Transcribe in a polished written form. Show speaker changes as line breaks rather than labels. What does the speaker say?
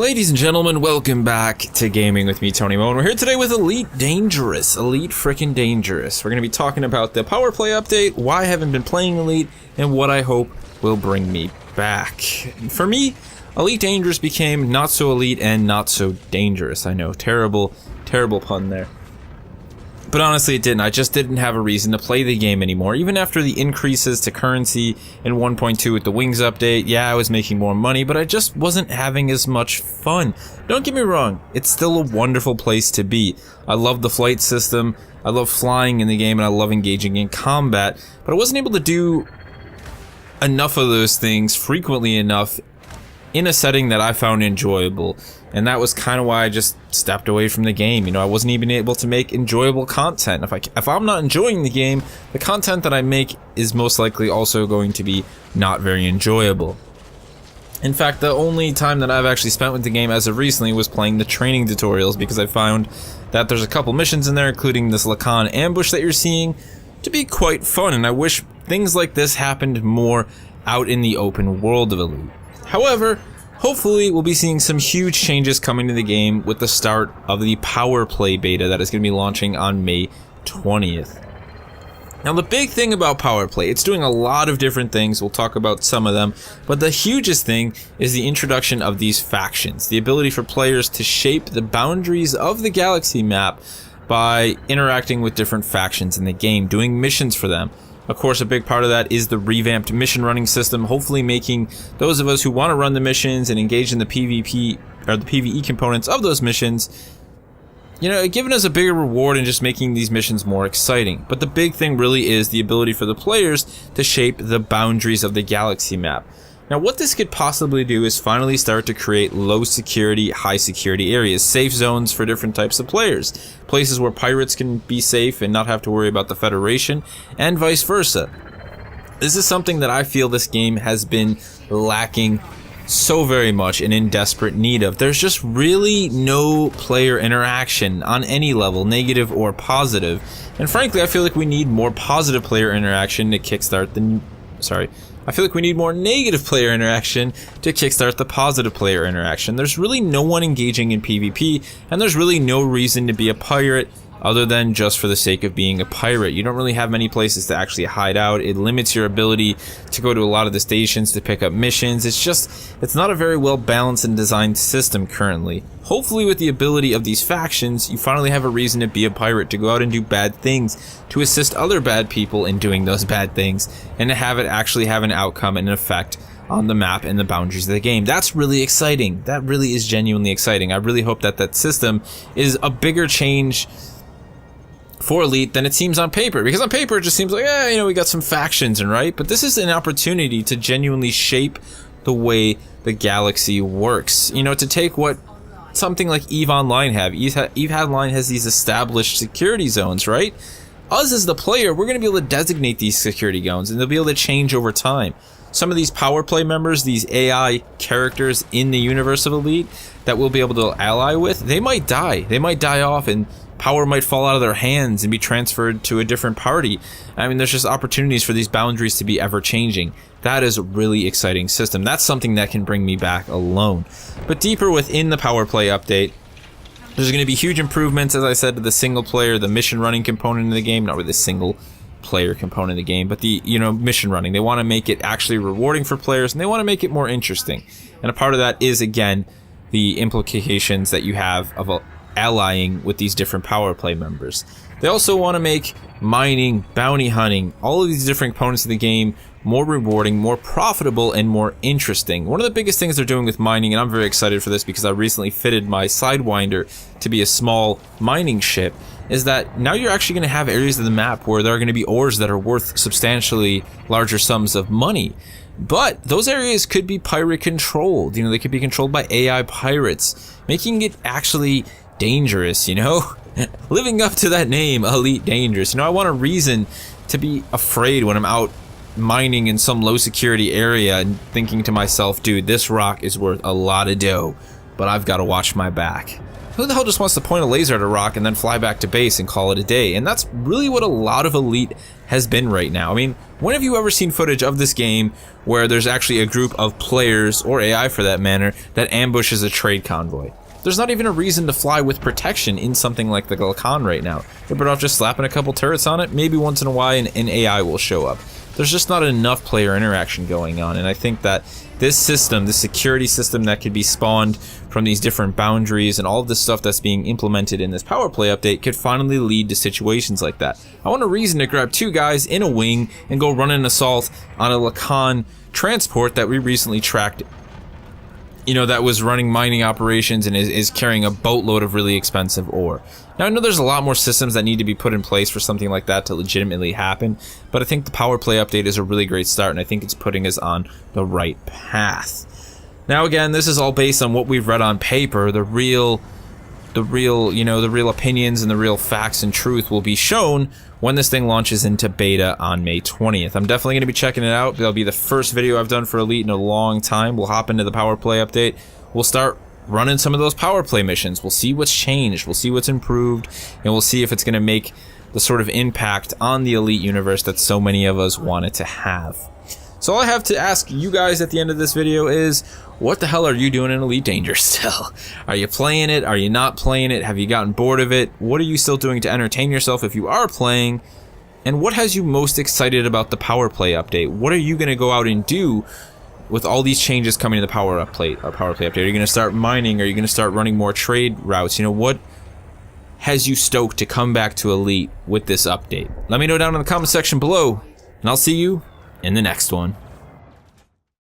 Ladies and gentlemen, welcome back to Gaming with me, Tony Mo, and we're here today with Elite Dangerous. Elite frickin' Dangerous. We're going to be talking about the Powerplay update, why I haven't been playing Elite, and what I hope will bring me back. For me, Elite Dangerous became not so elite and not so dangerous. I know, terrible pun there. But honestly, it didn't. I just didn't have a reason to play the game anymore. Even after the increases to currency in 1.2 with the Wings update, yeah, I was making more money, but I just wasn't having as much fun. Don't get me wrong, it's still a wonderful place to be. I love the flight system, I love flying in the game, and I love engaging in combat, but I wasn't able to do enough of those things frequently enough in a setting that I found enjoyable. And that was kind of why I just stepped away from the game. You know, I wasn't even able to make enjoyable content. If I'm not enjoying the game, the content that I make is most likely also going to be not very enjoyable. In fact, the only time that I've actually spent with the game as of recently was playing the training tutorials, because I found that there's a couple missions in there, including this Lacan ambush that you're seeing, to be quite fun, and I wish things like this happened more out in the open world of Elite. However, hopefully we'll be seeing some huge changes coming to the game with the start of the Powerplay beta that is going to be launching on May 20th. Now, the big thing about Powerplay, it's doing a lot of different things. We'll talk about some of them, but the hugest thing is the introduction of these factions, the ability for players to shape the boundaries of the galaxy map by interacting with different factions in the game, doing missions for them. Of course, a big part of that is the revamped mission running system, hopefully making those of us who want to run the missions and engage in the PvP or the PvE components of those missions, you know, giving us a bigger reward and just making these missions more exciting. But the big thing really is the ability for the players to shape the boundaries of the galaxy map. Now, what this could possibly do is finally start to create low security, high security areas, safe zones for different types of players, places where pirates can be safe and not have to worry about the Federation, and vice versa. This is something that I feel this game has been lacking so very much and in desperate need of. There's just really no player interaction on any level, negative or positive. And frankly, I feel like we need more positive player interaction to kickstart the... I feel like we need more negative player interaction to kickstart the positive player interaction. There's really no one engaging in PvP, and there's really no reason to be a pirate other than just for the sake of being a pirate. You don't really have many places to actually hide out. It limits your ability to go to a lot of the stations to pick up missions. It's not a very well balanced and designed system currently. Hopefully with the ability of these factions, you finally have a reason to be a pirate, to go out and do bad things, to assist other bad people in doing those bad things, and to have it actually have an outcome and an effect on the map and the boundaries of the game. That's really exciting. That really is genuinely exciting. I really hope that that system is a bigger change for Elite than it seems on paper, because on paper it just seems like, you know, we got some factions, and right, but this is an opportunity to genuinely shape the way the galaxy works. You know, to take what something like EVE Online have. EVE Online has these established security zones, right? Us as the player, we're going to be able to designate these security zones, and they'll be able to change over time. Some of these Powerplay members, these AI characters in the universe of Elite that we'll be able to ally with, they might die. They might die off, and power might fall out of their hands and be transferred to a different party. I mean, there's just opportunities for these boundaries to be ever-changing. That is a really exciting system. That's something that can bring me back alone. But deeper within the Powerplay update, there's going to be huge improvements, as I said, to the single player, the mission running component of the game, not really the single player component of the game, but the, you know, mission running. They want to make it actually rewarding for players, and they want to make it more interesting. And a part of that is, again, the implications that you have of allying with these different Powerplay members. They also want to make mining, bounty hunting, all of these different components of the game more rewarding, more profitable, and more interesting. One of the biggest things they're doing with mining, and I'm very excited for this because I recently fitted my Sidewinder to be a small mining ship, is that now you're actually going to have areas of the map where there are going to be ores that are worth substantially larger sums of money. But those areas could be pirate controlled. You know, they could be controlled by AI pirates, making it actually dangerous, you know? Living up to that name, Elite Dangerous. You know, I want a reason to be afraid when I'm out mining in some low security area and thinking to myself, dude, this rock is worth a lot of dough, but I've got to watch my back. Who the hell just wants to point a laser at a rock and then fly back to base and call it a day? And that's really what a lot of Elite has been right now. I mean, when have you ever seen footage of this game where there's actually a group of players, or AI for that matter, that ambushes a trade convoy? There's not even a reason to fly with protection in something like the Lacan right now. They're better off just slapping a couple turrets on it. Maybe once in a while an AI will show up. There's just not enough player interaction going on, and I think that this system, this security system that could be spawned from these different boundaries and all of this stuff that's being implemented in this Powerplay update could finally lead to situations like that. I want a reason to grab 2 guys in a wing and go run an assault on a Lacan transport that we recently tracked, you know, that was running mining operations and is carrying a boatload of really expensive ore. Now, I know there's a lot more systems that need to be put in place for something like that to legitimately happen, but I think the Powerplay update is a really great start, and I think it's putting us on the right path. Now, again, this is all based on what we've read on paper. The real opinions and the real facts and truth will be shown when this thing launches into beta on May 20th. I'm definitely going to be checking it out. That'll be the first video I've done for Elite in a long time. We'll hop into the Powerplay update. We'll start running some of those Powerplay missions. We'll see what's changed. We'll see what's improved. And we'll see if it's going to make the sort of impact on the Elite universe that so many of us want it to have. So all I have to ask you guys at the end of this video is, what the hell are you doing in Elite Dangerous still? Are you playing it? Are you not playing it? Have you gotten bored of it? What are you still doing to entertain yourself if you are playing? And what has you most excited about the Powerplay update? What are you going to go out and do with all these changes coming to the Powerplay update? Are you going to start mining? Are you going to start running more trade routes? You know, what has you stoked to come back to Elite with this update? Let me know down in the comment section below, and I'll see you in the next one.